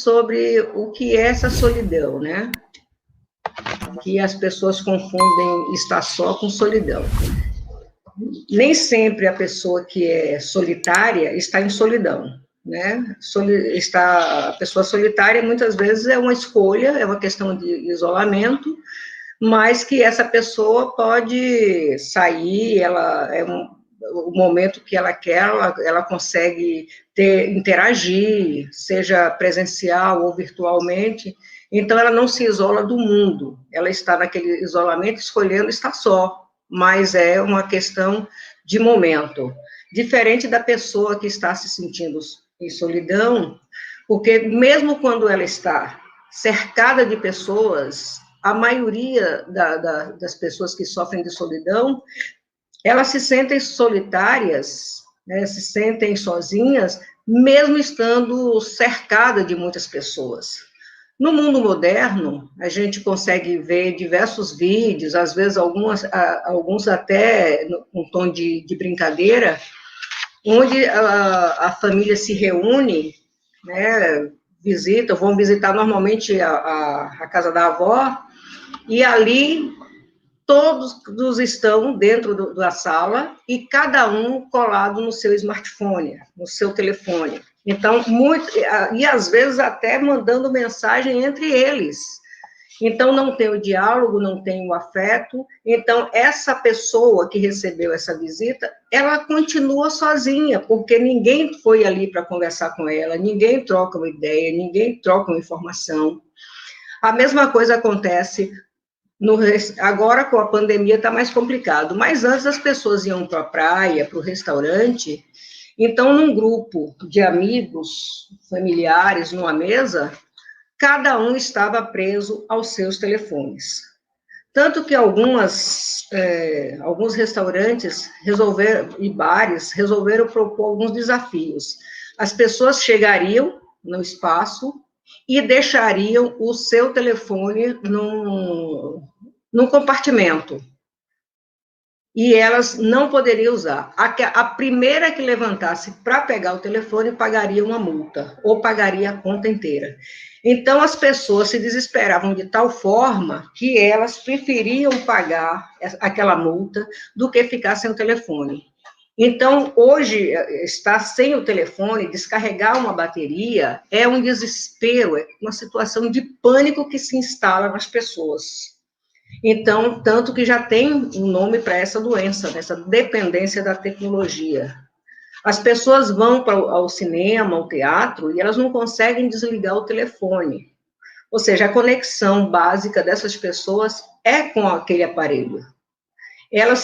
sobre o que é essa solidão, né? Que as pessoas confundem estar só com solidão. Nem sempre a pessoa que é solitária está em solidão, né? A pessoa solitária muitas vezes é uma escolha, é uma questão de isolamento, mas que essa pessoa pode sair, o momento que ela quer, ela consegue interagir, seja presencial ou virtualmente, então ela não se isola do mundo, ela está naquele isolamento escolhendo estar só, mas é uma questão de momento, diferente da pessoa que está se sentindo em solidão, porque mesmo quando ela está cercada de pessoas, a maioria das pessoas que sofrem de solidão, elas se sentem solitárias, né, se sentem sozinhas, mesmo estando cercada de muitas pessoas. No mundo moderno, a gente consegue ver diversos vídeos, às vezes alguns até com tom de brincadeira, onde a família se reúne, né, vão visitar normalmente a casa da avó, e ali todos estão dentro da sala e cada um colado no seu smartphone, no seu telefone. Então, e às vezes até mandando mensagem entre eles. Então, não tem o diálogo, não tem o afeto. Então, essa pessoa que recebeu essa visita, ela continua sozinha, porque ninguém foi ali para conversar com ela, ninguém troca uma ideia, ninguém troca uma informação. A mesma coisa acontece agora com a pandemia está mais complicado, mas antes as pessoas iam para a praia, para o restaurante, então num grupo de amigos, familiares, numa mesa, cada um estava preso aos seus telefones. Tanto que alguns restaurantes e bares resolveram propor alguns desafios. As pessoas chegariam no espaço e deixariam o seu telefone num compartimento. E elas não poderiam usar. A primeira que levantasse para pegar o telefone pagaria uma multa, ou pagaria a conta inteira. Então, as pessoas se desesperavam de tal forma que elas preferiam pagar aquela multa do que ficar sem o telefone. Então, hoje, estar sem o telefone, descarregar uma bateria, é um desespero, é uma situação de pânico que se instala nas pessoas. Então, tanto que já tem um nome para essa doença, essa dependência da tecnologia. As pessoas vão ao cinema, ao teatro, e elas não conseguem desligar o telefone. Ou seja, a conexão básica dessas pessoas é com aquele aparelho. Elas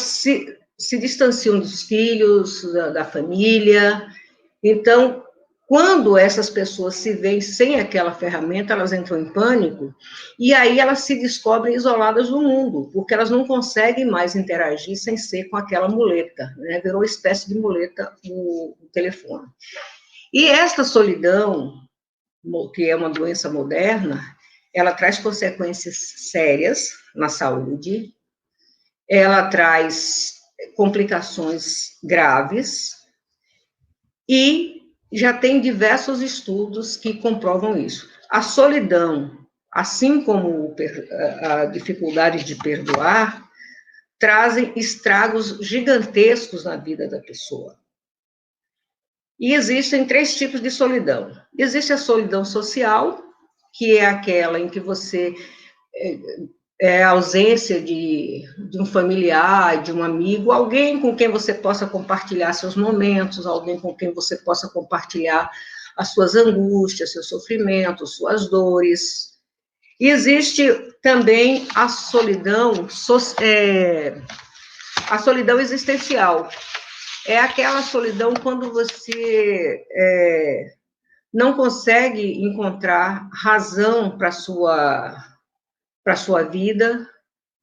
se distanciam dos filhos, da família. Então, quando essas pessoas se veem sem aquela ferramenta, elas entram em pânico, e aí elas se descobrem isoladas do mundo, porque elas não conseguem mais interagir sem ser com aquela muleta, né? Virou uma espécie de muleta o telefone. E esta solidão, que é uma doença moderna, ela traz consequências sérias na saúde, ela traz complicações graves, e já tem diversos estudos que comprovam isso. A solidão, assim como a dificuldade de perdoar, trazem estragos gigantescos na vida da pessoa. E existem 3 tipos de solidão. Existe a solidão social, que é aquela em que você a ausência de um familiar, de um amigo, alguém com quem você possa compartilhar seus momentos, alguém com quem você possa compartilhar as suas angústias, seus sofrimentos, suas dores. E existe também a solidão existencial. É aquela solidão quando você não consegue encontrar razão para a sua vida,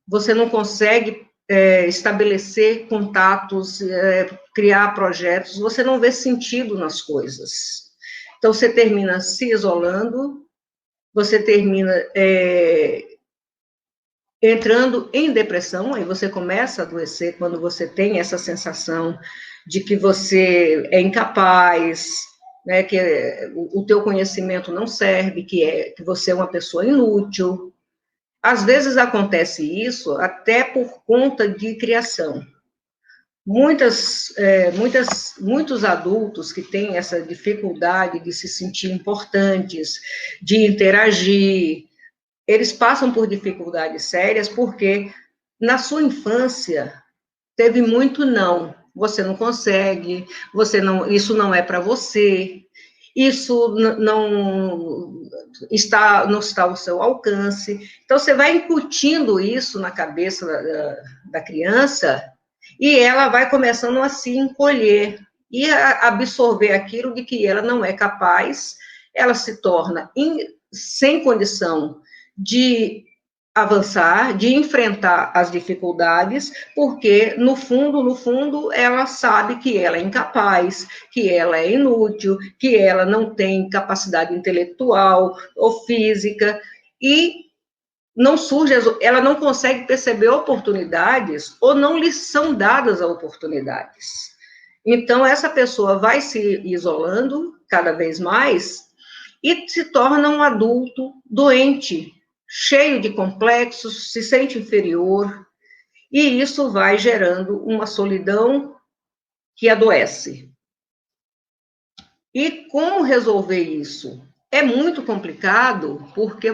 você não consegue estabelecer contatos, criar projetos, você não vê sentido nas coisas. Então, você termina se isolando, você termina entrando em depressão, aí você começa a adoecer quando você tem essa sensação de que você é incapaz, né, que o teu conhecimento não serve, que você é uma pessoa inútil. Às vezes acontece isso até por conta de criação. Muitos adultos que têm essa dificuldade de se sentir importantes, de interagir, eles passam por dificuldades sérias porque na sua infância teve muito não. Você não consegue, isso não é para você, isso não está ao seu alcance. Então, você vai incutindo isso na cabeça da criança e ela vai começando a se encolher e a absorver aquilo de que ela não é capaz, ela se torna sem condição de avançar, de enfrentar as dificuldades, porque no fundo, ela sabe que ela é incapaz, que ela é inútil, que ela não tem capacidade intelectual ou física, e ela não consegue perceber oportunidades ou não lhe são dadas as oportunidades. Então, essa pessoa vai se isolando cada vez mais e se torna um adulto doente, cheio de complexos, se sente inferior, e isso vai gerando uma solidão que adoece. E como resolver isso? É muito complicado, porque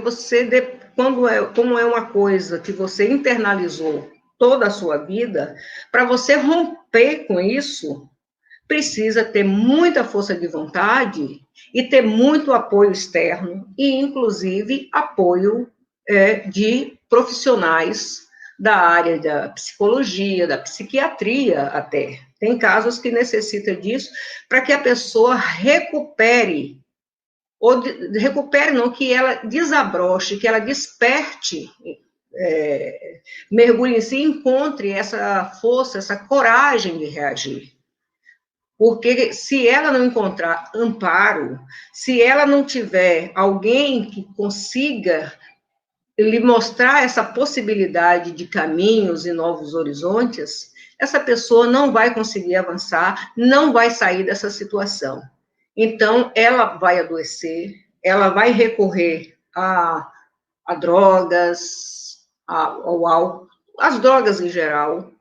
como é uma coisa que você internalizou toda a sua vida, para você romper com isso, precisa ter muita força de vontade e ter muito apoio externo, e inclusive apoio de profissionais da área da psicologia, da psiquiatria até. Tem casos que necessitam disso para que a pessoa recupere, recupere não, que ela desabroche, que ela desperte, mergulhe em si e encontre essa força, essa coragem de reagir. Porque se ela não encontrar amparo, se ela não tiver alguém que consiga lhe mostrar essa possibilidade de caminhos e novos horizontes, essa pessoa não vai conseguir avançar, não vai sair dessa situação. Então, ela vai adoecer, ela vai recorrer a drogas, ao álcool, às drogas em geral,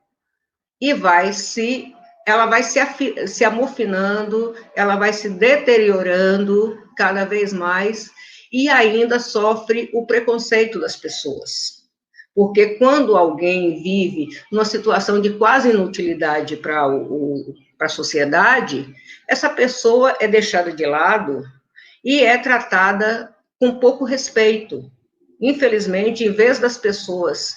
e ela vai se amofinando, ela vai se deteriorando cada vez mais, e ainda sofre o preconceito das pessoas. Porque quando alguém vive numa situação de quase inutilidade para a sociedade, essa pessoa é deixada de lado e é tratada com pouco respeito. Infelizmente, em vez das pessoas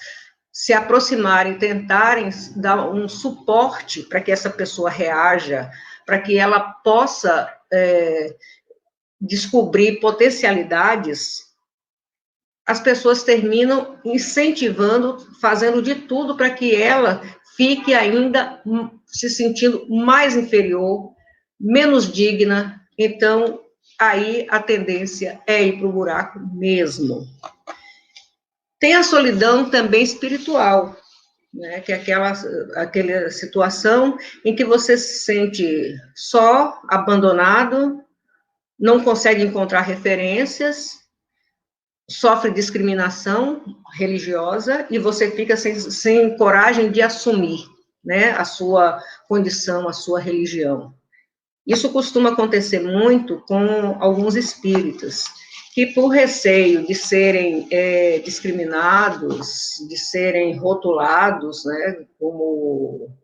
se aproximarem, tentarem dar um suporte para que essa pessoa reaja, para que ela possa descobrir potencialidades, as pessoas terminam incentivando, fazendo de tudo para que ela fique ainda se sentindo mais inferior, menos digna. Então, aí a tendência é ir para o buraco mesmo. Tem a solidão também espiritual, né, que é aquela situação em que você se sente só, abandonado, não consegue encontrar referências, sofre discriminação religiosa e você fica sem coragem de assumir, né, a sua condição, a sua religião. Isso costuma acontecer muito com alguns espíritas, que por receio de serem discriminados, de serem rotulados, né, como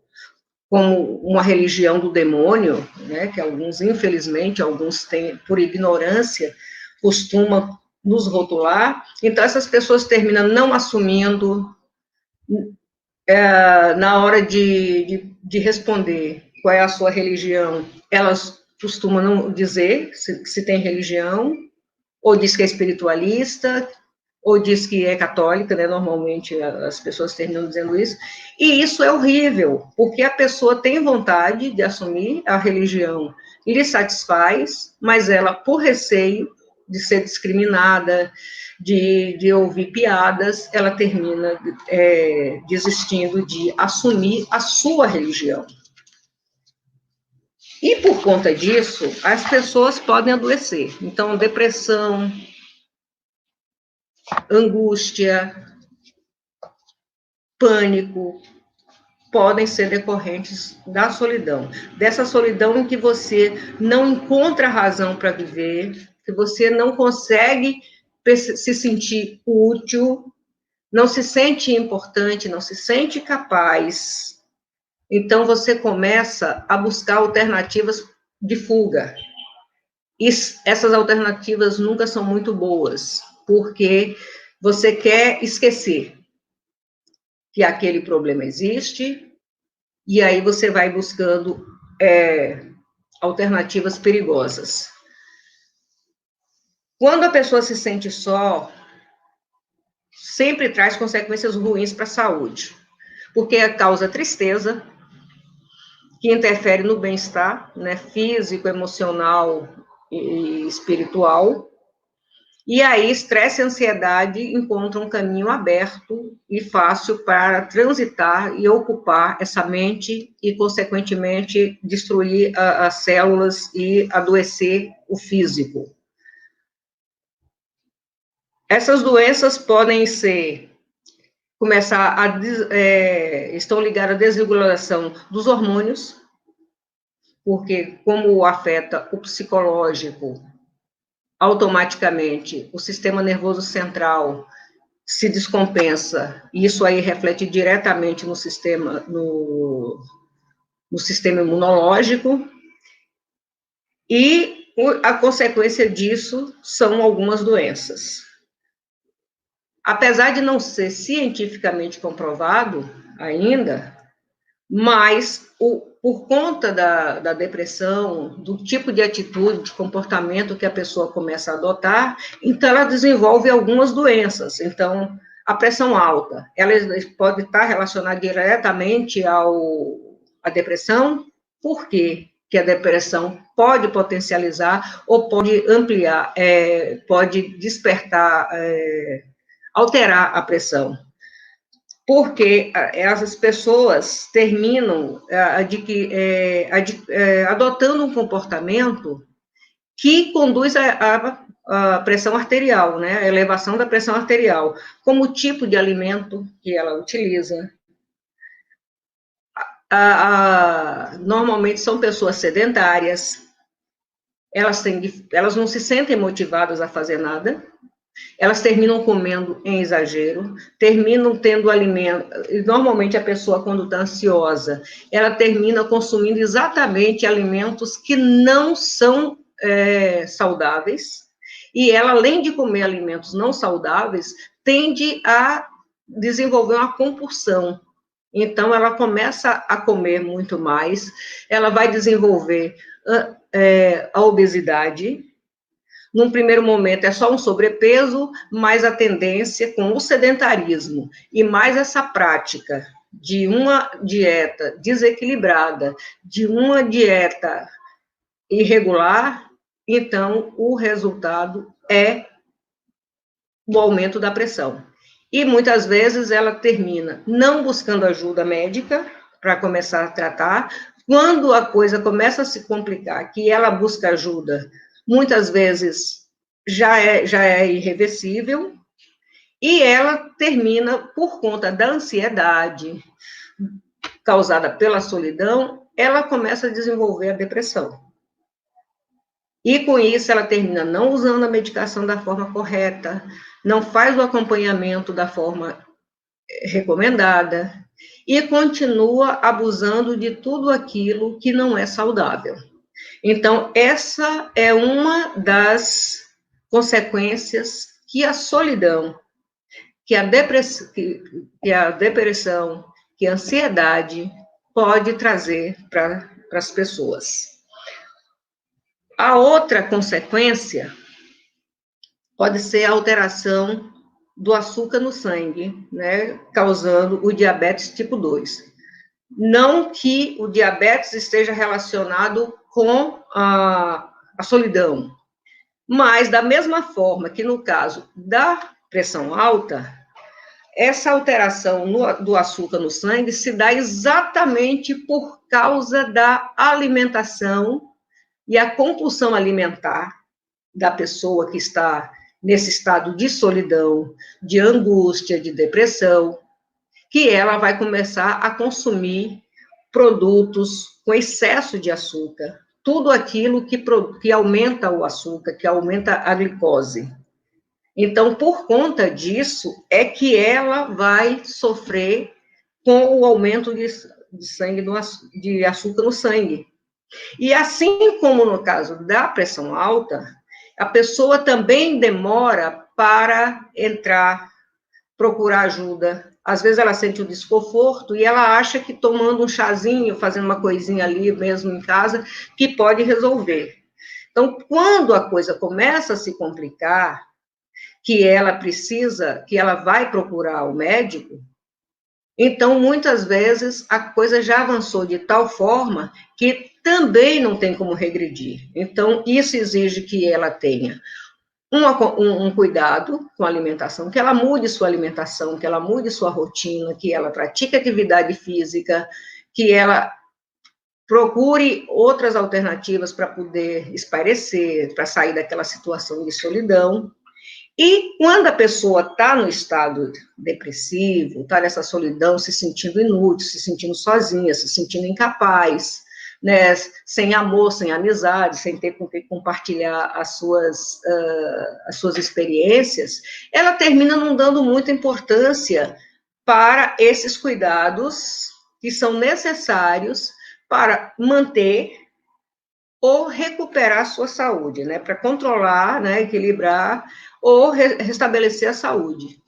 uma religião do demônio, né, que infelizmente, alguns têm, por ignorância, costumam nos rotular, então essas pessoas terminam não assumindo, na hora de responder qual é a sua religião, elas costumam não dizer se tem religião, ou diz que é espiritualista, ou diz que é católica, né? Normalmente as pessoas terminam dizendo isso, e isso é horrível, porque a pessoa tem vontade de assumir a religião e lhe satisfaz, mas ela, por receio de ser discriminada, de ouvir piadas, ela termina desistindo de assumir a sua religião. E por conta disso, as pessoas podem adoecer. Então, depressão, angústia, pânico, podem ser decorrentes da solidão. Dessa solidão em que você não encontra razão para viver, que você não consegue se sentir útil, não se sente importante, não se sente capaz. Então, você começa a buscar alternativas de fuga. E essas alternativas nunca são muito boas, porque você quer esquecer que aquele problema existe, e aí você vai buscando alternativas perigosas. Quando a pessoa se sente só, sempre traz consequências ruins para a saúde, porque causa tristeza, que interfere no bem-estar, né, físico, emocional e espiritual. E aí, estresse e ansiedade encontram um caminho aberto e fácil para transitar e ocupar essa mente e, consequentemente, destruir as células e adoecer o físico. Essas doenças podem estão ligadas à desregulação dos hormônios, porque como afeta o psicológico, automaticamente o sistema nervoso central se descompensa, e isso aí reflete diretamente no sistema imunológico, e a consequência disso são algumas doenças. Apesar de não ser cientificamente comprovado ainda, mas por conta da depressão, do tipo de atitude, de comportamento que a pessoa começa a adotar, então ela desenvolve algumas doenças. Então, a pressão alta, ela pode estar relacionada diretamente à depressão. Por quê? Que a depressão pode potencializar ou pode ampliar, pode despertar, alterar a pressão. Porque essas pessoas terminam adotando um comportamento que conduz à pressão arterial, né, a elevação da pressão arterial, como o tipo de alimento que ela utiliza. Normalmente são pessoas sedentárias, elas não se sentem motivadas a fazer nada, elas terminam comendo em exagero, terminam tendo alimento, e normalmente a pessoa, quando está ansiosa, ela termina consumindo exatamente alimentos que não são saudáveis, e ela, além de comer alimentos não saudáveis, tende a desenvolver uma compulsão. Então, ela começa a comer muito mais, ela vai desenvolver a obesidade. Num primeiro momento é só um sobrepeso, mas a tendência com o sedentarismo e mais essa prática de uma dieta desequilibrada, de uma dieta irregular, então o resultado é o aumento da pressão. E muitas vezes ela termina não buscando ajuda médica para começar a tratar. Quando a coisa começa a se complicar, que ela busca ajuda, muitas vezes já é irreversível, e ela termina, por conta da ansiedade causada pela solidão, ela começa a desenvolver a depressão. E com isso ela termina não usando a medicação da forma correta, não faz o acompanhamento da forma recomendada, e continua abusando de tudo aquilo que não é saudável. Então, essa é uma das consequências que a solidão, que a depressão, que a ansiedade pode trazer para as pessoas. A outra consequência pode ser a alteração do açúcar no sangue, né, causando o diabetes tipo 2. Não que o diabetes esteja relacionado com a solidão, mas da mesma forma que no caso da pressão alta, essa alteração do açúcar no sangue se dá exatamente por causa da alimentação e a compulsão alimentar da pessoa que está nesse estado de solidão, de angústia, de depressão, que ela vai começar a consumir produtos com excesso de açúcar, tudo aquilo que aumenta o açúcar, que aumenta a glicose. Então, por conta disso, é que ela vai sofrer com o aumento de açúcar no sangue. E assim como no caso da pressão alta, a pessoa também demora para procurar ajuda. Às vezes ela sente um desconforto e ela acha que tomando um chazinho, fazendo uma coisinha ali mesmo em casa, que pode resolver. Então, quando a coisa começa a se complicar, que ela vai procurar o médico, então, muitas vezes, a coisa já avançou de tal forma que também não tem como regredir. Então, isso exige que ela tenha um cuidado com a alimentação, que ela mude sua alimentação, que ela mude sua rotina, que ela pratique atividade física, que ela procure outras alternativas para poder espairecer, para sair daquela situação de solidão. E quando a pessoa está no estado depressivo, está nessa solidão, se sentindo inútil, se sentindo sozinha, se sentindo incapaz, né, sem amor, sem amizade, sem ter com quem compartilhar as suas experiências, ela termina não dando muita importância para esses cuidados que são necessários para manter ou recuperar a sua saúde, né, para controlar, né, equilibrar ou restabelecer a saúde.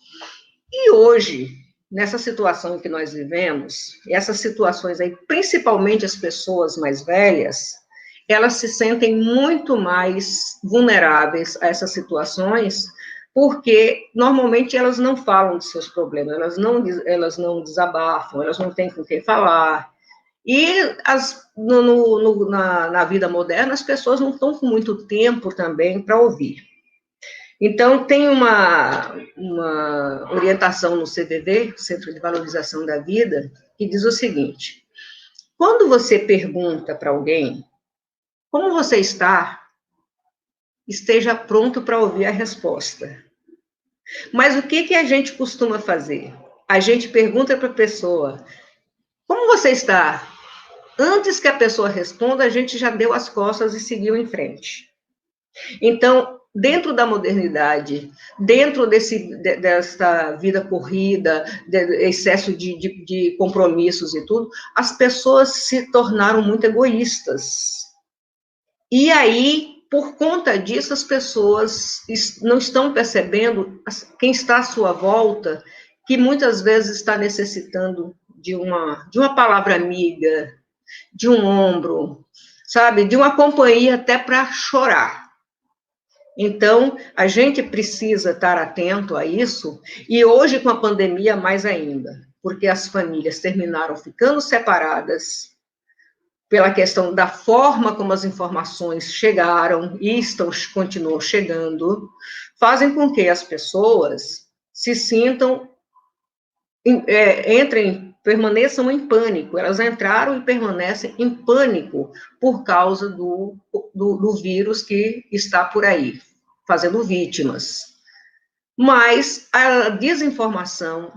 E hoje, nessa situação em que nós vivemos, essas situações aí, principalmente as pessoas mais velhas, elas se sentem muito mais vulneráveis a essas situações, porque normalmente elas não falam de seus problemas, elas não desabafam, elas não têm com quem falar. E na vida moderna, as pessoas não estão com muito tempo também para ouvir. Então, tem uma orientação no CVV, Centro de Valorização da Vida, que diz o seguinte: quando você pergunta para alguém como você está, esteja pronto para ouvir a resposta. Mas o que a gente costuma fazer? A gente pergunta para a pessoa, como você está? Antes que a pessoa responda, a gente já deu as costas e seguiu em frente. Então, dentro da modernidade, dentro dessa vida corrida, excesso de compromissos e tudo, as pessoas se tornaram muito egoístas. E aí, por conta disso, as pessoas não estão percebendo quem está à sua volta, que muitas vezes está necessitando de uma palavra amiga, de um ombro, sabe, de uma companhia até para chorar. Então, a gente precisa estar atento a isso, e hoje com a pandemia mais ainda, porque as famílias terminaram ficando separadas pela questão da forma como as informações chegaram e continuam chegando, fazem com que as pessoas se sintam, permaneçam em pânico. Elas entraram e permanecem em pânico por causa do vírus que está por aí, fazendo vítimas. Mas a desinformação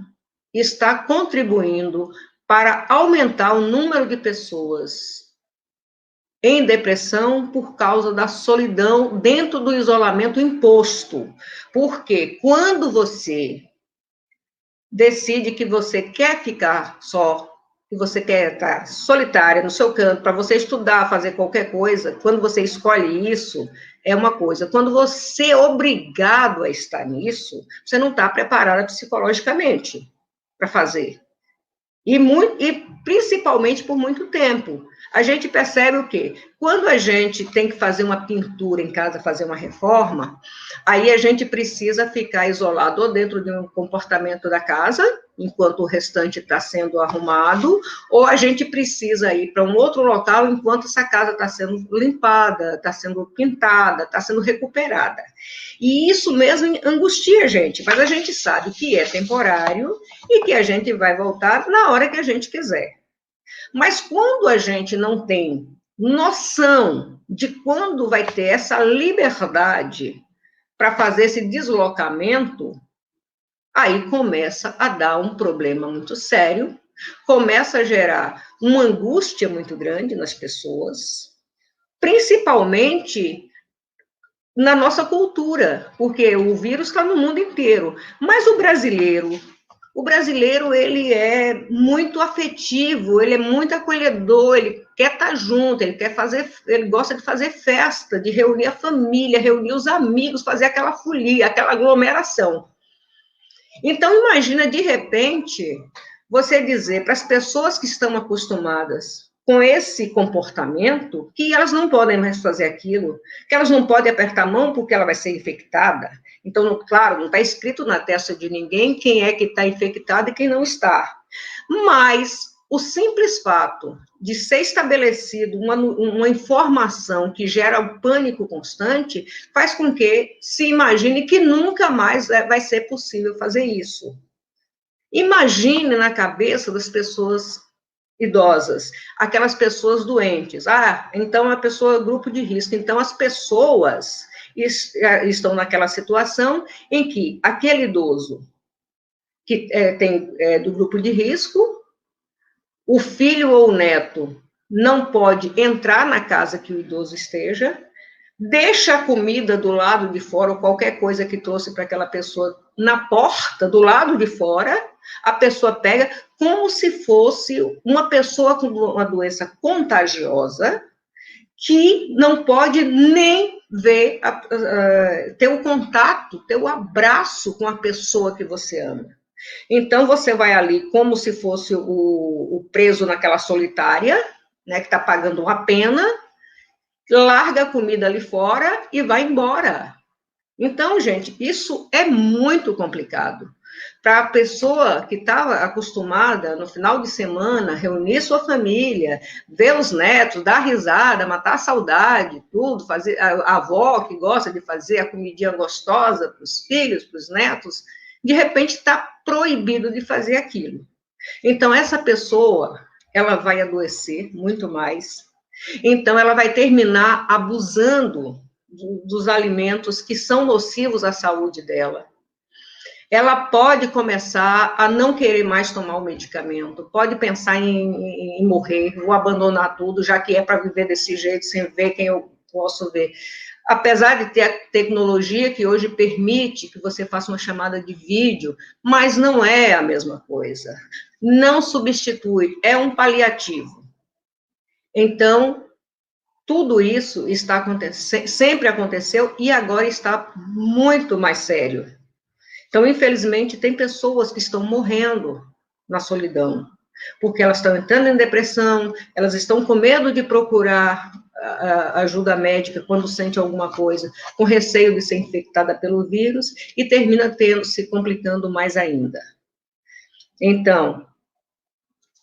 está contribuindo para aumentar o número de pessoas em depressão por causa da solidão dentro do isolamento imposto. Porque quando você decide que você quer ficar só, que você quer estar solitária no seu canto, para você estudar, fazer qualquer coisa, quando você escolhe isso, é uma coisa. Quando você é obrigado a estar nisso, você não está preparada psicologicamente para fazer. E principalmente por muito tempo. A gente percebe o quê? Quando a gente tem que fazer uma pintura em casa, fazer uma reforma, aí a gente precisa ficar isolado ou dentro de um comportamento da casa, enquanto o restante está sendo arrumado, ou a gente precisa ir para um outro local enquanto essa casa está sendo limpada, está sendo pintada, está sendo recuperada. E isso mesmo angustia a gente, mas a gente sabe que é temporário e que a gente vai voltar na hora que a gente quiser. Mas quando a gente não tem noção de quando vai ter essa liberdade para fazer esse deslocamento, aí começa a dar um problema muito sério, começa a gerar uma angústia muito grande nas pessoas, principalmente na nossa cultura, porque o vírus está no mundo inteiro, mas o brasileiro, ele é muito afetivo, ele é muito acolhedor, ele quer estar junto, ele gosta de fazer festa, de reunir a família, reunir os amigos, fazer aquela folia, aquela aglomeração. Então, imagina, de repente, você dizer para as pessoas que estão acostumadas com esse comportamento, que elas não podem mais fazer aquilo, que elas não podem apertar a mão porque ela vai ser infectada. Então, claro, não está escrito na testa de ninguém quem é que está infectado e quem não está. Mas o simples fato de ser estabelecido uma informação que gera um pânico constante faz com que se imagine que nunca mais vai ser possível fazer isso. Imagine na cabeça das pessoas idosas, aquelas pessoas doentes. Então a pessoa é grupo de risco. Então as pessoas estão naquela situação em que aquele idoso que do grupo de risco, o filho ou o neto não pode entrar na casa que o idoso esteja, deixa a comida do lado de fora, ou qualquer coisa que trouxe para aquela pessoa na porta, do lado de fora, a pessoa pega como se fosse uma pessoa com uma doença contagiosa, que não pode nem ver, ter o contato, ter o abraço com a pessoa que você ama. Então, você vai ali como se fosse o preso naquela solitária, né, que está pagando uma pena, larga a comida ali fora e vai embora. Então, gente, isso é muito complicado. Para a pessoa que estava acostumada, no final de semana, reunir sua família, ver os netos, dar risada, matar a saudade, tudo, fazer a avó que gosta de fazer a comidinha gostosa para os filhos, para os netos, de repente está proibido de fazer aquilo. Então, essa pessoa, ela vai adoecer muito mais. Então, ela vai terminar abusando dos alimentos que são nocivos à saúde dela. Ela pode começar a não querer mais tomar o medicamento, pode pensar em morrer, ou abandonar tudo, já que é para viver desse jeito, sem ver quem eu posso ver. Apesar de ter a tecnologia que hoje permite que você faça uma chamada de vídeo, mas não é a mesma coisa. Não substitui, é um paliativo. Então, tudo isso está acontecendo, sempre aconteceu e agora está muito mais sério. Então, infelizmente, tem pessoas que estão morrendo na solidão, porque elas estão entrando em depressão, elas estão com medo de procurar ajuda médica quando sente alguma coisa, com receio de ser infectada pelo vírus, e termina se complicando mais ainda. Então,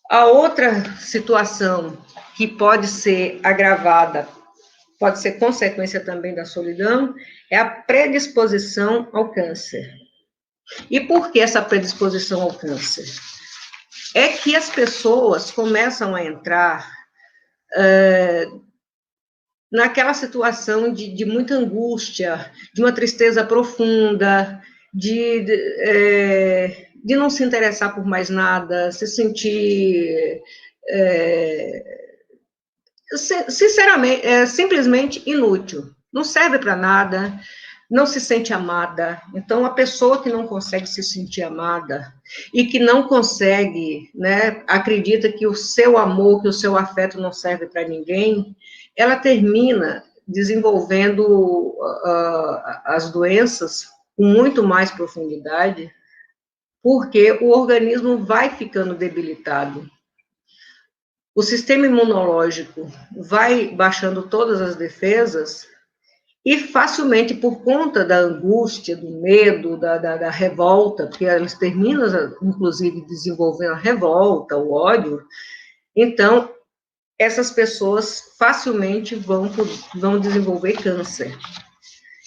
a outra situação que pode ser agravada, pode ser consequência também da solidão, é a predisposição ao câncer. E por que essa predisposição ao câncer? É que as pessoas começam a entrar naquela situação de muita angústia, de uma tristeza profunda, de não se interessar por mais nada, se sentir, sinceramente, simplesmente inútil, não serve para nada, não se sente amada. Então, a pessoa que não consegue se sentir amada e que não consegue, né, acredita que o seu amor, que o seu afeto não serve para ninguém, ela termina desenvolvendo as doenças com muito mais profundidade, porque o organismo vai ficando debilitado. o sistema imunológico vai baixando todas as defesas e facilmente, por conta da angústia, do medo, da revolta, porque eles terminam, inclusive, desenvolvendo a revolta, o ódio, então, essas pessoas facilmente vão desenvolver câncer.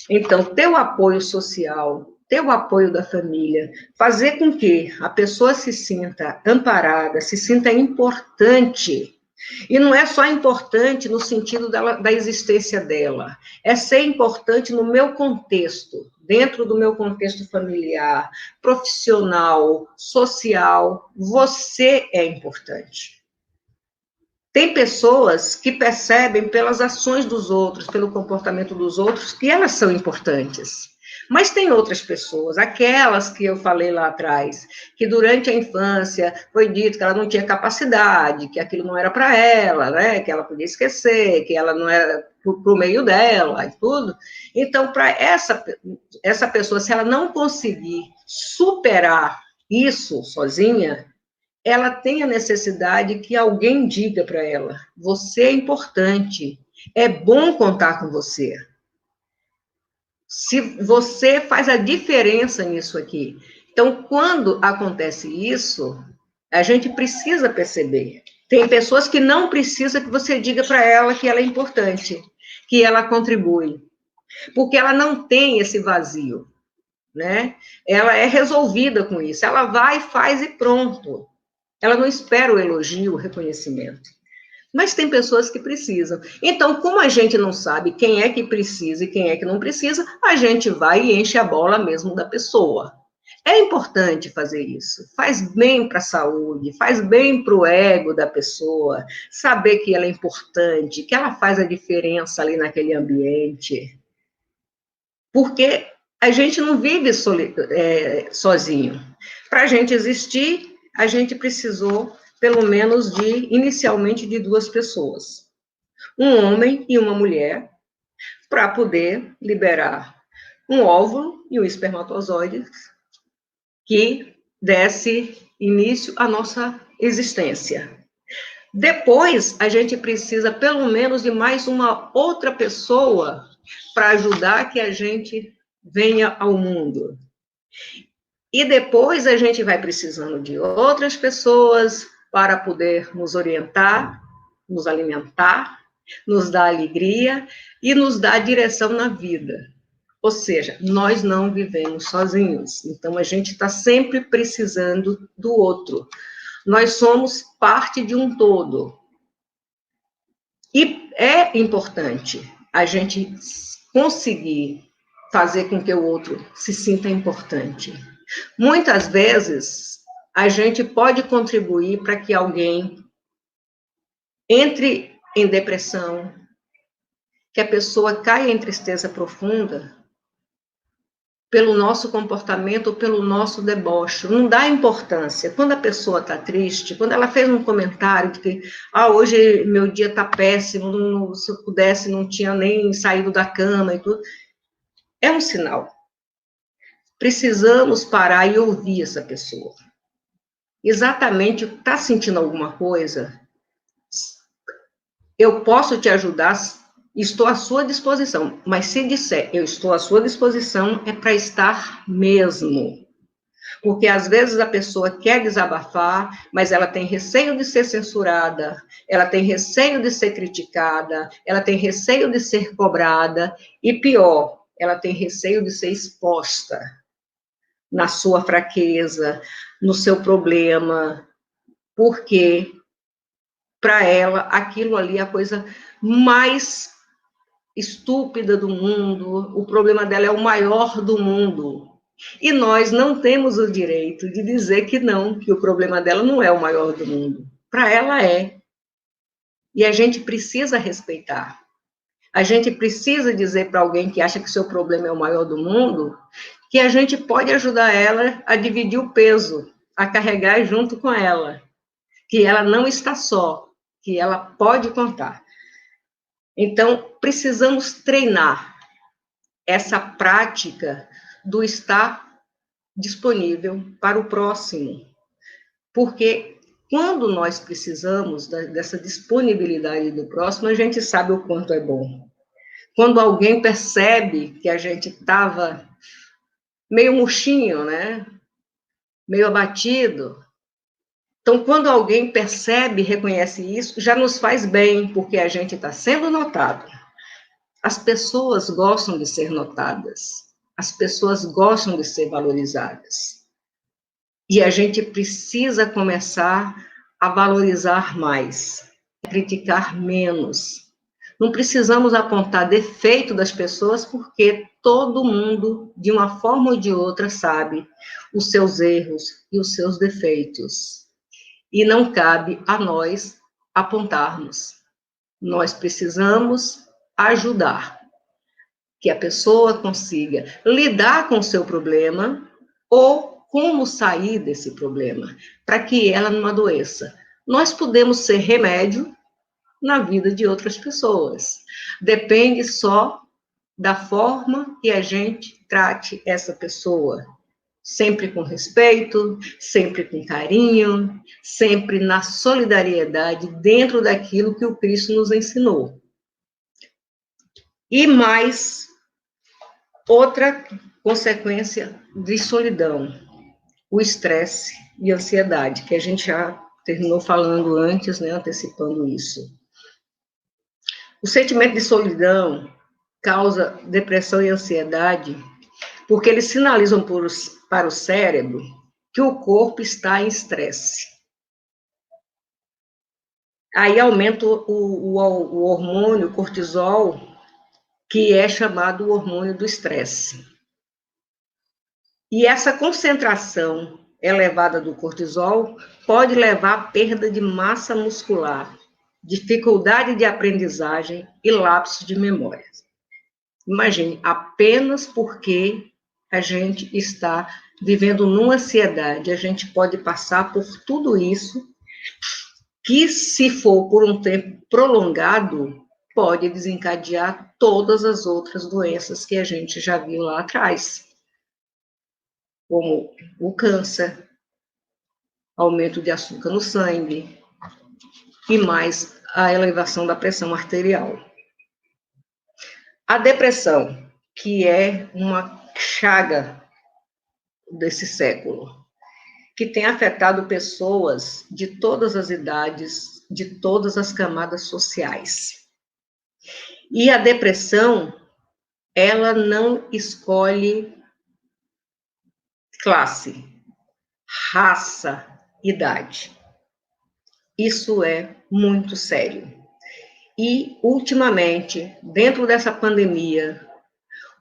Então, ter o apoio social, ter o apoio da família, fazer com que a pessoa se sinta amparada, se sinta importante. E não é só importante no sentido da existência dela, é ser importante no meu contexto, dentro do meu contexto familiar, profissional, social, você é importante. Tem pessoas que percebem pelas ações dos outros, pelo comportamento dos outros, que elas são importantes. Mas tem outras pessoas, aquelas que eu falei lá atrás, que durante a infância foi dito que ela não tinha capacidade, que aquilo não era para ela, né? Que ela podia esquecer, que ela não era para o meio dela e tudo. Então, para essa pessoa, se ela não conseguir superar isso sozinha, ela tem a necessidade que alguém diga para ela: você é importante, é bom contar com você. Se você faz a diferença nisso aqui. Então, quando acontece isso, a gente precisa perceber. Tem pessoas que não precisam que você diga para ela que ela é importante, que ela contribui, porque ela não tem esse vazio, né? Ela é resolvida com isso. Ela vai, faz e pronto. Ela não espera o elogio, o reconhecimento. Mas tem pessoas que precisam. Então, como a gente não sabe quem é que precisa e quem é que não precisa, a gente vai e enche a bola mesmo da pessoa. É importante fazer isso. Faz bem para a saúde, faz bem para o ego da pessoa, saber que ela é importante, que ela faz a diferença ali naquele ambiente. Porque a gente não vive sozinho. Para a gente existir, a gente precisou, pelo menos, inicialmente, de duas pessoas. Um homem e uma mulher, para poder liberar um óvulo e um espermatozoide que desse início à nossa existência. Depois, a gente precisa, pelo menos, de mais uma outra pessoa para ajudar que a gente venha ao mundo. E depois a gente vai precisando de outras pessoas para poder nos orientar, nos alimentar, nos dar alegria e nos dar direção na vida. Ou seja, nós não vivemos sozinhos. Então, a gente está sempre precisando do outro. Nós somos parte de um todo. E é importante a gente conseguir fazer com que o outro se sinta importante. Muitas vezes, a gente pode contribuir para que alguém entre em depressão, que a pessoa caia em tristeza profunda pelo nosso comportamento ou pelo nosso deboche. Não dá importância. Quando a pessoa está triste, quando ela fez um comentário de que hoje meu dia está péssimo, se eu pudesse, não tinha nem saído da cama e tudo, é um sinal. Precisamos parar e ouvir essa pessoa. Exatamente, está sentindo alguma coisa? Eu posso te ajudar, estou à sua disposição, mas se disser eu estou à sua disposição, é para estar mesmo. Porque às vezes a pessoa quer desabafar, mas ela tem receio de ser censurada, ela tem receio de ser criticada, ela tem receio de ser cobrada, e pior, ela tem receio de ser exposta na sua fraqueza, no seu problema, porque para ela aquilo ali é a coisa mais estúpida do mundo, o problema dela é o maior do mundo. E nós não temos o direito de dizer que não, que o problema dela não é o maior do mundo. Para ela é. E a gente precisa respeitar. A gente precisa dizer para alguém que acha que seu problema é o maior do mundo, que a gente pode ajudar ela a dividir o peso, a carregar junto com ela, que ela não está só, que ela pode contar. Então, precisamos treinar essa prática do estar disponível para o próximo, porque Quando nós precisamos dessa disponibilidade do próximo, a gente sabe o quanto é bom. Quando alguém percebe que a gente estava meio murchinho, né? Meio abatido. Então, quando alguém percebe e reconhece isso, já nos faz bem, porque a gente está sendo notado. As pessoas gostam de ser notadas. As pessoas gostam de ser valorizadas. E a gente precisa começar a valorizar mais, a criticar menos. Não precisamos apontar defeito das pessoas, porque todo mundo, de uma forma ou de outra, sabe os seus erros e os seus defeitos. E não cabe a nós apontarmos. Nós precisamos ajudar, que a pessoa consiga lidar com o seu problema ou como sair desse problema, para que ela não adoeça. Nós podemos ser remédio na vida de outras pessoas. Depende só da forma que a gente trate essa pessoa. Sempre com respeito, sempre com carinho, sempre na solidariedade, dentro daquilo que o Cristo nos ensinou. E mais, outra consequência de solidão, o estresse e a ansiedade, que a gente já terminou falando antes, né, antecipando isso. O sentimento de solidão causa depressão e ansiedade, porque eles sinalizam para o cérebro que o corpo está em estresse. Aí aumenta o hormônio cortisol, que é chamado o hormônio do estresse. E essa concentração elevada do cortisol pode levar à perda de massa muscular, dificuldade de aprendizagem e lapso de memória. Imagine, apenas porque a gente está vivendo numa ansiedade, a gente pode passar por tudo isso, que se for por um tempo prolongado, pode desencadear todas as outras doenças que a gente já viu lá atrás, como o câncer, aumento de açúcar no sangue, e mais a elevação da pressão arterial. A depressão, que é uma chaga desse século, que tem afetado pessoas de todas as idades, de todas as camadas sociais. E a depressão, ela não escolhe classe, raça, idade. Isso é muito sério. E, ultimamente, dentro dessa pandemia,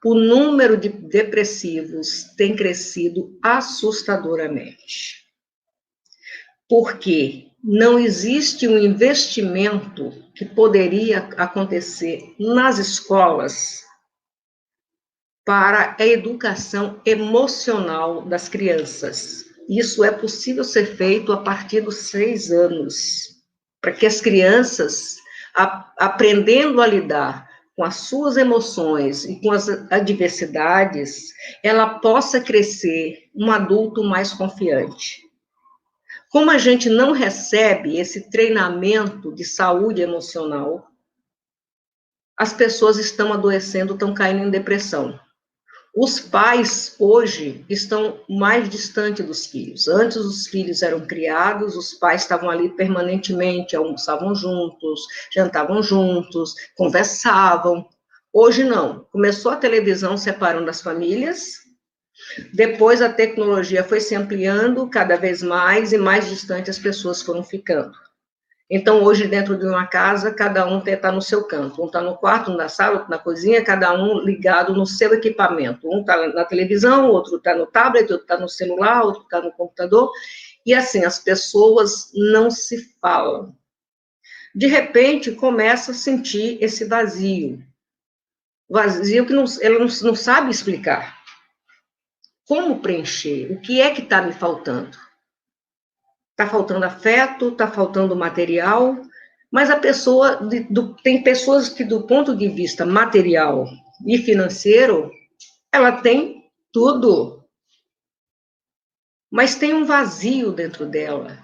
o número de depressivos tem crescido assustadoramente. Porque não existe um investimento que poderia acontecer nas escolas para a educação emocional das crianças. Isso é possível ser feito a partir dos 6 anos, para que as crianças, aprendendo a lidar com as suas emoções e com as adversidades, ela possa crescer um adulto mais confiante. Como a gente não recebe esse treinamento de saúde emocional, as pessoas estão adoecendo, estão caindo em depressão. Os pais, hoje, estão mais distantes dos filhos. Antes, os filhos eram criados, os pais estavam ali permanentemente, almoçavam juntos, jantavam juntos, conversavam. Hoje, não. Começou a televisão separando as famílias, depois a tecnologia foi se ampliando cada vez mais, e mais distante as pessoas foram ficando. Então, hoje, dentro de uma casa, cada um está no seu canto. Um está no quarto, um na sala, outro na cozinha, cada um ligado no seu equipamento. Um está na televisão, outro está no tablet, outro está no celular, outro está no computador. E assim, as pessoas não se falam. De repente, começa a sentir esse vazio. Vazio que ela não sabe explicar. Como preencher? O que é que está me faltando? Está faltando afeto, está faltando material, mas a pessoa, tem pessoas que, do ponto de vista material e financeiro, ela tem tudo, mas tem um vazio dentro dela.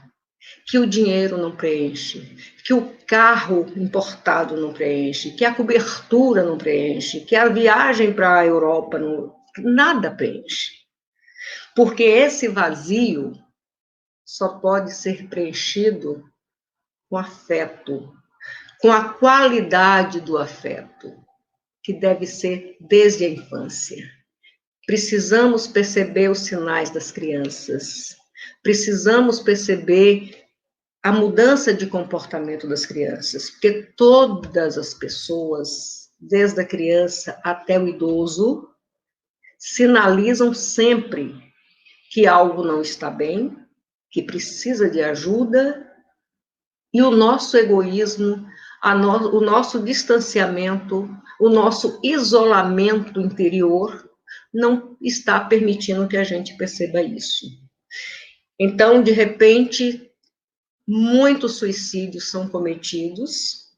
que o dinheiro não preenche, que o carro importado não preenche, que a cobertura não preenche, que a viagem para a Europa não, nada preenche. Porque esse vazio só pode ser preenchido com afeto, com a qualidade do afeto, que deve ser desde a infância. Precisamos perceber os sinais das crianças, precisamos perceber a mudança de comportamento das crianças, porque todas as pessoas, desde a criança até o idoso, sinalizam sempre que algo não está bem, que precisa de ajuda, e o nosso egoísmo, o nosso distanciamento, o nosso isolamento interior não está permitindo que a gente perceba isso. Então, de repente, muitos suicídios são cometidos,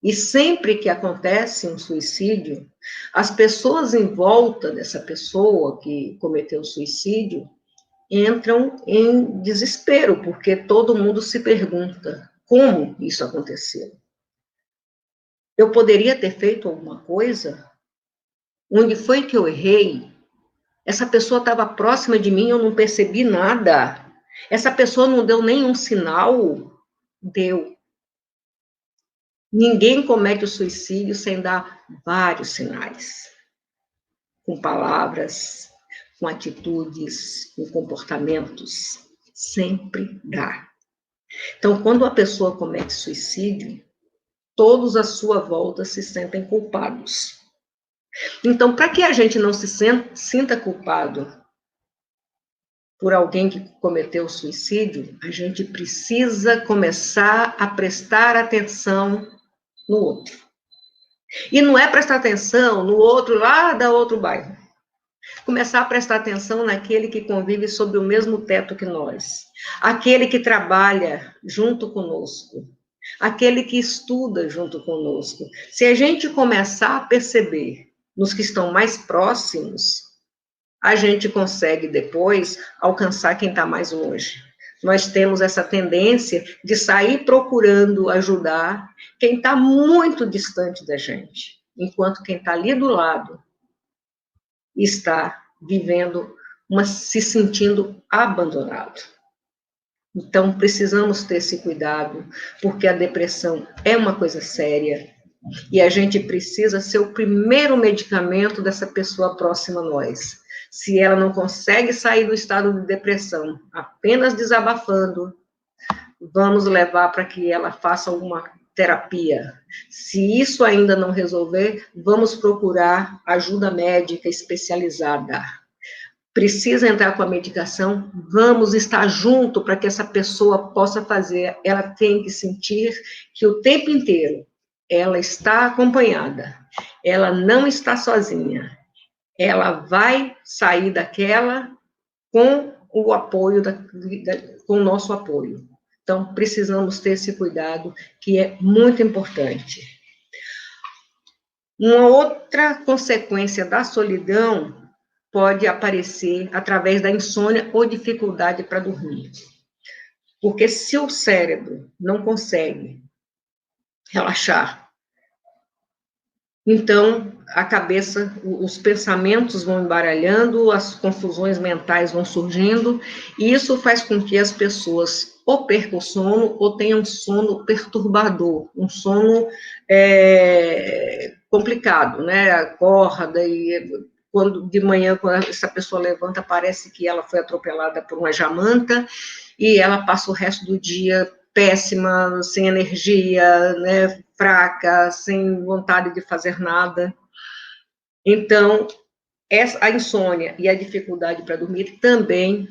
e sempre que acontece um suicídio, as pessoas em volta dessa pessoa que cometeu o suicídio entram em desespero, porque todo mundo se pergunta como isso aconteceu. Eu poderia ter feito alguma coisa? Onde foi que eu errei? Essa pessoa estava próxima de mim, eu não percebi nada. Essa pessoa não deu nenhum sinal? Deu. Ninguém comete o suicídio sem dar vários sinais. Com palavras, com atitudes, com comportamentos. Sempre dá. Então, quando a pessoa comete suicídio, todos à sua volta se sentem culpados. Então, para que a gente não se sinta culpado por alguém que cometeu suicídio, a gente precisa começar a prestar atenção no outro. E não é prestar atenção no outro lá da outro bairro. Começar a prestar atenção naquele que convive sob o mesmo teto que nós. Aquele que trabalha junto conosco. Aquele que estuda junto conosco. Se a gente começar a perceber nos que estão mais próximos, a gente consegue depois alcançar quem está mais longe. Nós temos essa tendência de sair procurando ajudar quem está muito distante da gente, enquanto quem está ali do lado está vivendo, se sentindo abandonado. Então, precisamos ter esse cuidado, porque a depressão é uma coisa séria, e a gente precisa ser o primeiro medicamento dessa pessoa próxima a nós. Se ela não consegue sair do estado de depressão, apenas desabafando, vamos levar para que ela faça alguma terapia. Se isso ainda não resolver, vamos procurar ajuda médica especializada. Precisa entrar com a medicação, vamos estar junto para que essa pessoa possa fazer. Ela tem que sentir que o tempo inteiro ela está acompanhada, ela não está sozinha, ela vai sair daquela com o apoio, com o nosso apoio. Então, precisamos ter esse cuidado, que é muito importante. Uma outra consequência da solidão pode aparecer através da insônia ou dificuldade para dormir. Porque se o cérebro não consegue relaxar, então a cabeça, os pensamentos vão embaralhando, as confusões mentais vão surgindo, e isso faz com que as pessoas ou percam o sono ou tenham um sono perturbador, um sono complicado, né? Acorda e quando de manhã, quando essa pessoa levanta, parece que ela foi atropelada por uma jamanta e ela passa o resto do dia péssima, sem energia, né, fraca, sem vontade de fazer nada. Então, a insônia e a dificuldade para dormir também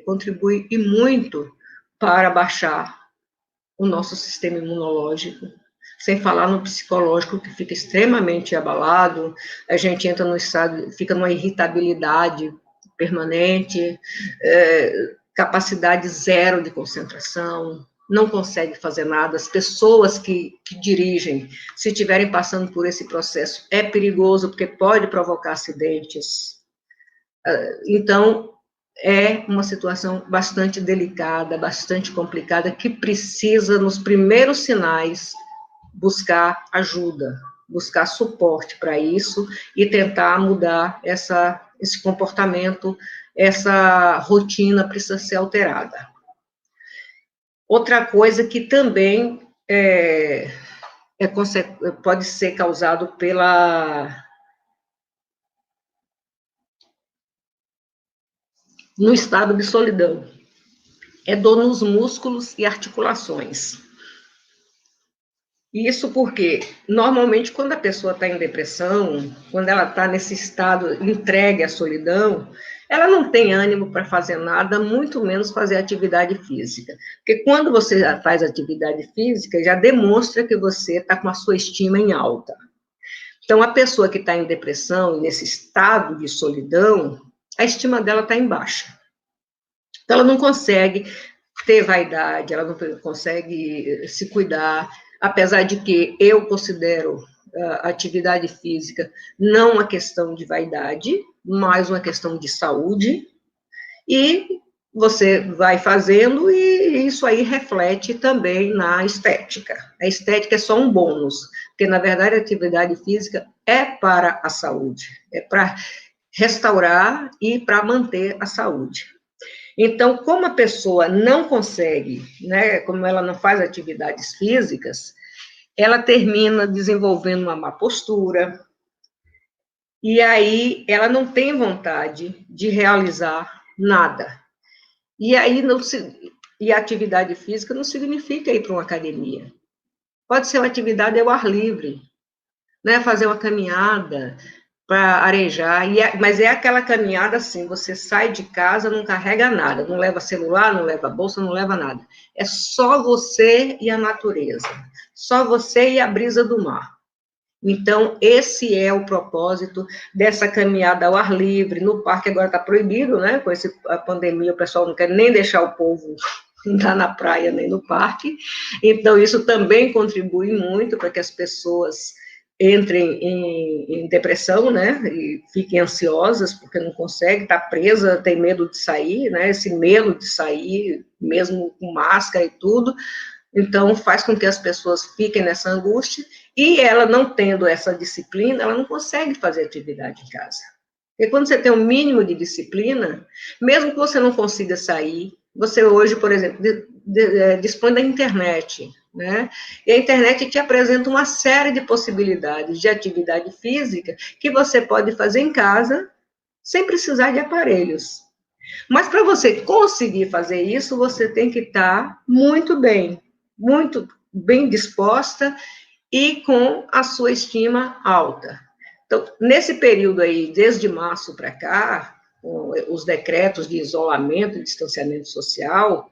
contribui e muito para baixar o nosso sistema imunológico, sem falar no psicológico, que fica extremamente abalado, a gente entra no estado, fica numa irritabilidade permanente, capacidade zero de concentração, não consegue fazer nada. As pessoas que dirigem, se estiverem passando por esse processo, é perigoso, porque pode provocar acidentes. Então, é uma situação bastante delicada, bastante complicada, que precisa, nos primeiros sinais, buscar ajuda, buscar suporte para isso e tentar mudar esse comportamento, essa rotina precisa ser alterada. Outra coisa que também pode ser causado no estado de solidão, é dor nos músculos e articulações. Isso porque, normalmente, quando a pessoa está em depressão, quando ela está nesse estado entregue à solidão, ela não tem ânimo para fazer nada, muito menos fazer atividade física. Porque quando você faz atividade física, já demonstra que você está com a sua estima em alta. Então, a pessoa que está em depressão, nesse estado de solidão, a estima dela está em baixa. Então, ela não consegue ter vaidade, ela não consegue se cuidar, apesar de que eu considero a atividade física não uma questão de vaidade, mas uma questão de saúde, e você vai fazendo e isso aí reflete também na estética. A estética é só um bônus, porque, na verdade, a atividade física é para a saúde, é para restaurar e para manter a saúde. Então, como a pessoa não consegue, né, como ela não faz atividades físicas, ela termina desenvolvendo uma má postura, e aí ela não tem vontade de realizar nada. E aí a atividade física não significa ir para uma academia. Pode ser uma atividade ao ar livre, né, fazer uma caminhada para arejar, mas é aquela caminhada assim, você sai de casa, não carrega nada, não leva celular, não leva bolsa, não leva nada. É só você e a natureza, só você e a brisa do mar. Então, esse é o propósito dessa caminhada ao ar livre. No parque agora está proibido, né? Com a pandemia, o pessoal não quer nem deixar o povo andar na praia nem no parque. Então, isso também contribui muito para que as pessoas entrem em depressão, né, e fiquem ansiosas, porque não conseguem, está presa, tem medo de sair, né, esse medo de sair, mesmo com máscara e tudo, então faz com que as pessoas fiquem nessa angústia, e ela não tendo essa disciplina, ela não consegue fazer atividade em casa. Porque quando você tem um mínimo de disciplina, mesmo que você não consiga sair, você hoje, por exemplo, dispõe da internet, né? E a internet te apresenta uma série de possibilidades de atividade física que você pode fazer em casa sem precisar de aparelhos. Mas para você conseguir fazer isso, você tem que estar muito bem disposta e com a sua estima alta. Então, nesse período aí, desde março para cá, com os decretos de isolamento e distanciamento social,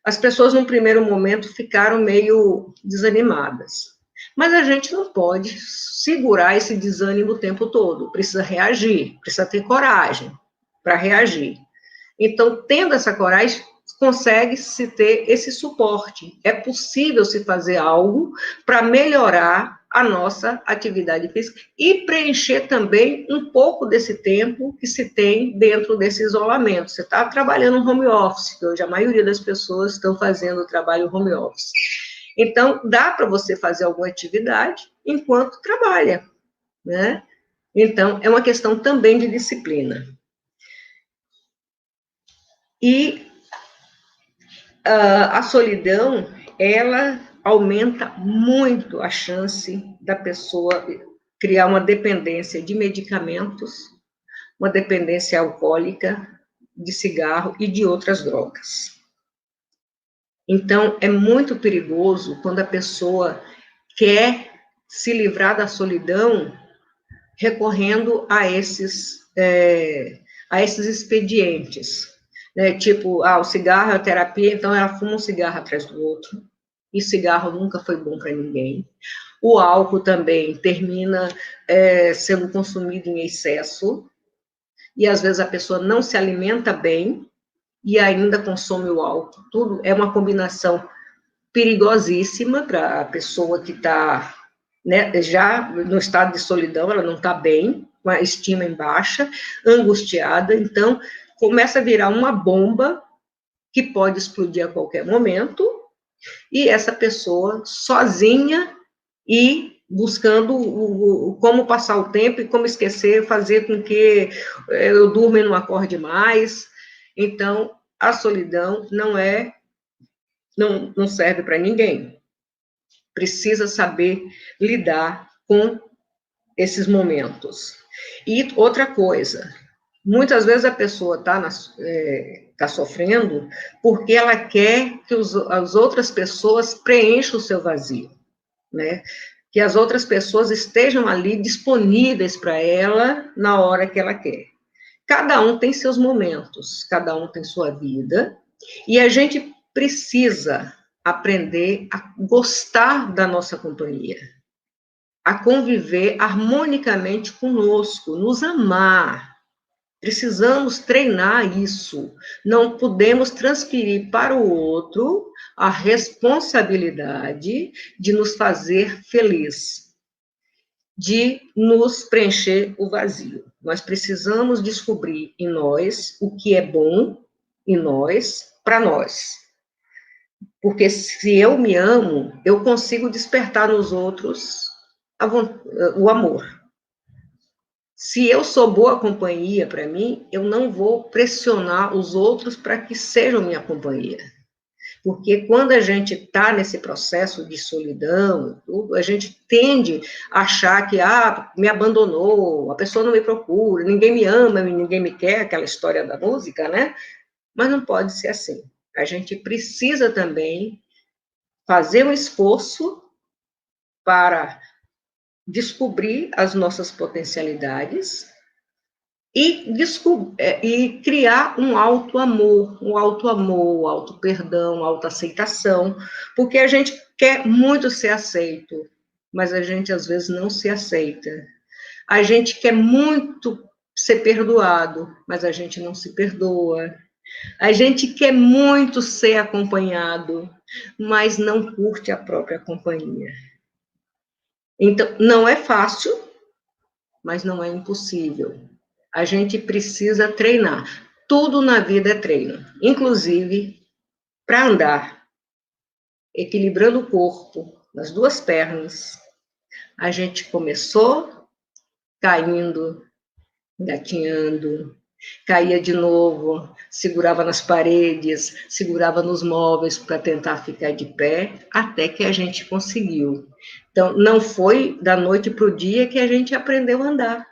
as pessoas, num primeiro momento, ficaram meio desanimadas. Mas a gente não pode segurar esse desânimo o tempo todo, precisa reagir, precisa ter coragem para reagir. Então, tendo essa coragem, consegue-se ter esse suporte. É possível se fazer algo para melhorar a nossa atividade física e preencher também um pouco desse tempo que se tem dentro desse isolamento. Você está trabalhando no home office, que hoje a maioria das pessoas estão fazendo o trabalho home office. Então, dá para você fazer alguma atividade enquanto trabalha, né? Então, é uma questão também de disciplina. E a solidão, ela aumenta muito a chance da pessoa criar uma dependência de medicamentos, uma dependência alcoólica, de cigarro e de outras drogas. Então, é muito perigoso quando a pessoa quer se livrar da solidão recorrendo a esses expedientes. Né, tipo, o cigarro é a terapia, então ela fuma um cigarro atrás do outro, e cigarro nunca foi bom para ninguém. O álcool também termina sendo consumido em excesso, e às vezes a pessoa não se alimenta bem, e ainda consome o álcool. Tudo é uma combinação perigosíssima para a pessoa que está, né, já no estado de solidão, ela não está bem, com a estima em baixa, angustiada, então começa a virar uma bomba que pode explodir a qualquer momento, e essa pessoa sozinha e buscando como passar o tempo e como esquecer, fazer com que eu durma e não acorde mais. Então, a solidão não serve para ninguém. Precisa saber lidar com esses momentos. E outra coisa, muitas vezes a pessoa tá sofrendo porque ela quer que as outras pessoas preencham o seu vazio, né? Que as outras pessoas estejam ali disponíveis para ela na hora que ela quer. Cada um tem seus momentos, cada um tem sua vida, e a gente precisa aprender a gostar da nossa companhia, a conviver harmonicamente conosco, nos amar. Precisamos treinar isso. Não podemos transferir para o outro a responsabilidade de nos fazer feliz, de nos preencher o vazio. Nós precisamos descobrir em nós o que é bom em nós, para nós. Porque se eu me amo, eu consigo despertar nos outros o amor. Se eu sou boa companhia para mim, eu não vou pressionar os outros para que sejam minha companhia. Porque quando a gente está nesse processo de solidão, a gente tende a achar que, me abandonou, a pessoa não me procura, ninguém me ama, ninguém me quer, aquela história da música, né? Mas não pode ser assim. A gente precisa também fazer um esforço para descobrir as nossas potencialidades e criar um auto-amor, auto-perdão, auto-aceitação, porque a gente quer muito ser aceito, mas a gente às vezes não se aceita. A gente quer muito ser perdoado, mas a gente não se perdoa. A gente quer muito ser acompanhado, mas não curte a própria companhia. Então, não é fácil, mas não é impossível. A gente precisa treinar. Tudo na vida é treino, inclusive para andar, equilibrando o corpo, nas duas pernas. A gente começou caindo, engatinhando, caía de novo, segurava nas paredes, segurava nos móveis para tentar ficar de pé, até que a gente conseguiu. Então, não foi da noite para o dia que a gente aprendeu a andar.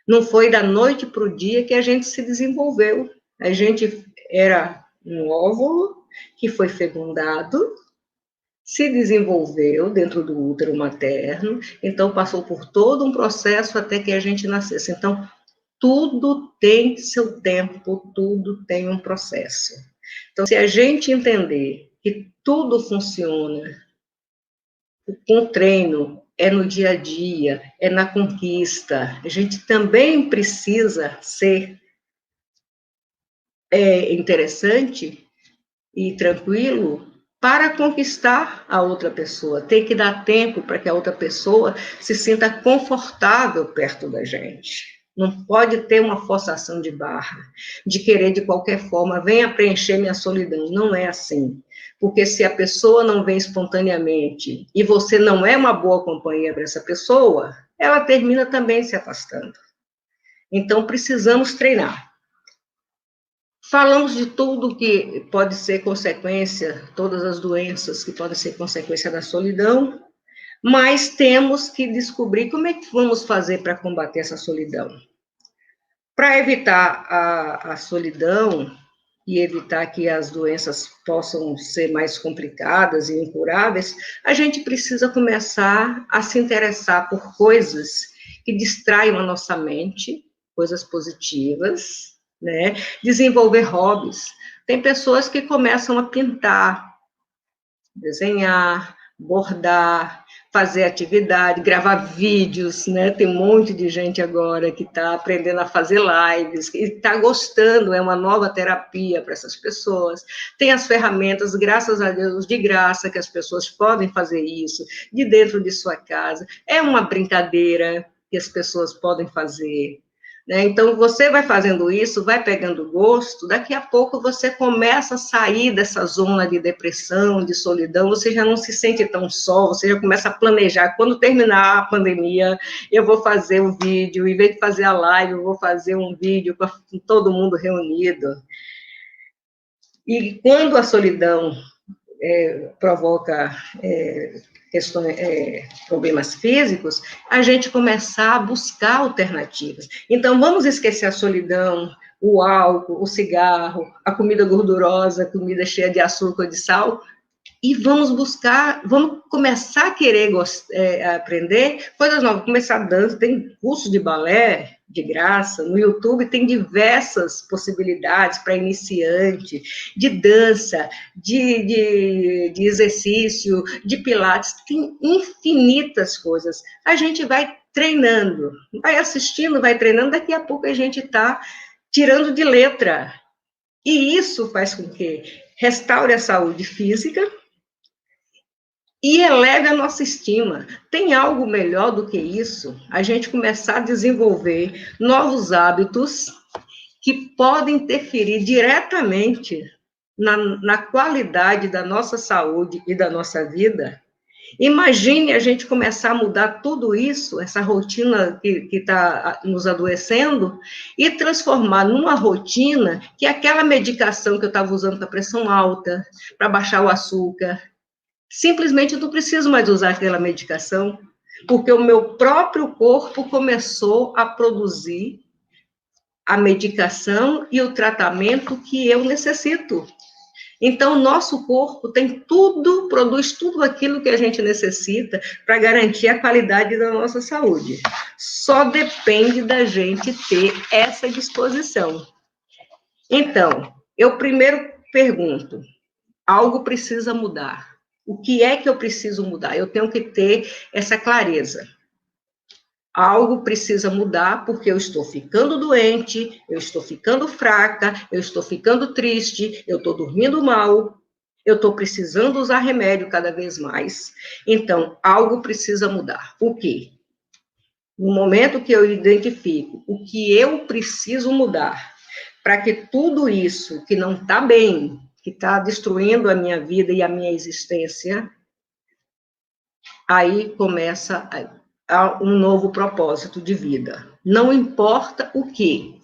Não foi da noite para o dia que a gente se desenvolveu. A gente era um óvulo que foi fecundado, se desenvolveu dentro do útero materno, então passou por todo um processo até que a gente nascesse. Então, tudo tem seu tempo, tudo tem um processo. Então, se a gente entender que tudo funciona com treino, é no dia a dia, é na conquista, a gente também precisa ser interessante e tranquilo para conquistar a outra pessoa. Tem que dar tempo para que a outra pessoa se sinta confortável perto da gente. Não pode ter uma forçação de barra, de querer de qualquer forma, venha preencher minha solidão. Não é assim. Porque se a pessoa não vem espontaneamente e você não é uma boa companhia para essa pessoa, ela termina também se afastando. Então, precisamos treinar. Falamos de tudo que pode ser consequência, todas as doenças que podem ser consequência da solidão, mas temos que descobrir como é que vamos fazer para combater essa solidão. Para evitar a solidão e evitar que as doenças possam ser mais complicadas e incuráveis, a gente precisa começar a se interessar por coisas que distraiam a nossa mente, coisas positivas, né? Desenvolver hobbies. Tem pessoas que começam a pintar, desenhar, bordar, fazer atividade, gravar vídeos, né? Tem um monte de gente agora que está aprendendo a fazer lives, que está gostando, é uma nova terapia para essas pessoas. Tem as ferramentas, graças a Deus, de graça, que as pessoas podem fazer isso, de dentro de sua casa. É uma brincadeira que as pessoas podem fazer. né? Então, você vai fazendo isso, vai pegando gosto, daqui a pouco você começa a sair dessa zona de depressão, de solidão, você já não se sente tão só, você já começa a planejar, quando terminar a pandemia, eu vou fazer um vídeo, em vez de fazer a live, eu vou fazer um vídeo com todo mundo reunido. E quando a solidão provoca questões, problemas físicos, a gente começar a buscar alternativas. Então, vamos esquecer a solidão, o álcool, o cigarro, a comida gordurosa, a comida cheia de açúcar, de sal, e vamos buscar, vamos começar a querer aprender coisas novas, começar a dança, tem curso de balé de graça, no YouTube tem diversas possibilidades para iniciante, de dança, de exercício, de pilates, tem infinitas coisas. A gente vai treinando, vai assistindo, vai treinando, daqui a pouco a gente está tirando de letra. E isso faz com que restaure a saúde física, e eleve a nossa estima. Tem algo melhor do que isso? A gente começar a desenvolver novos hábitos que podem interferir diretamente na qualidade da nossa saúde e da nossa vida. Imagine a gente começar a mudar tudo isso, essa rotina que está nos adoecendo, e transformar numa rotina que aquela medicação que eu estava usando para pressão alta, para baixar o açúcar, simplesmente eu não preciso mais usar aquela medicação, porque o meu próprio corpo começou a produzir a medicação e o tratamento que eu necessito. Então, o nosso corpo tem tudo, produz tudo aquilo que a gente necessita para garantir a qualidade da nossa saúde. Só depende da gente ter essa disposição. Então, eu primeiro pergunto, algo precisa mudar. O que é que eu preciso mudar? Eu tenho que ter essa clareza. Algo precisa mudar porque eu estou ficando doente, eu estou ficando fraca, eu estou ficando triste, eu estou dormindo mal, eu estou precisando usar remédio cada vez mais. Então, algo precisa mudar. O quê? No momento que eu identifico o que eu preciso mudar, para que tudo isso que não está bem, que está destruindo a minha vida e a minha existência, aí começa um novo propósito de vida. Não importa o que,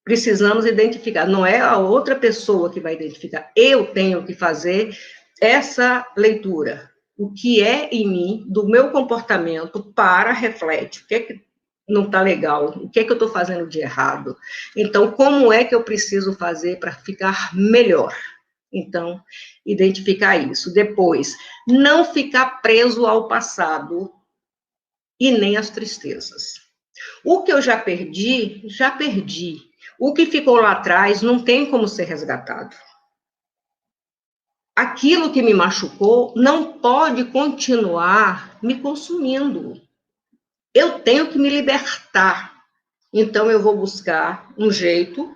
precisamos identificar. Não é a outra pessoa que vai identificar. Eu tenho que fazer essa leitura. O que é em mim, do meu comportamento, reflete. O que é que não está legal? O que é que eu estou fazendo de errado? Então, como é que eu preciso fazer para ficar melhor? Então, identificar isso. Depois, não ficar preso ao passado e nem às tristezas. O que eu já perdi, já perdi. O que ficou lá atrás não tem como ser resgatado. Aquilo que me machucou não pode continuar me consumindo. Eu tenho que me libertar. Então, eu vou buscar um jeito,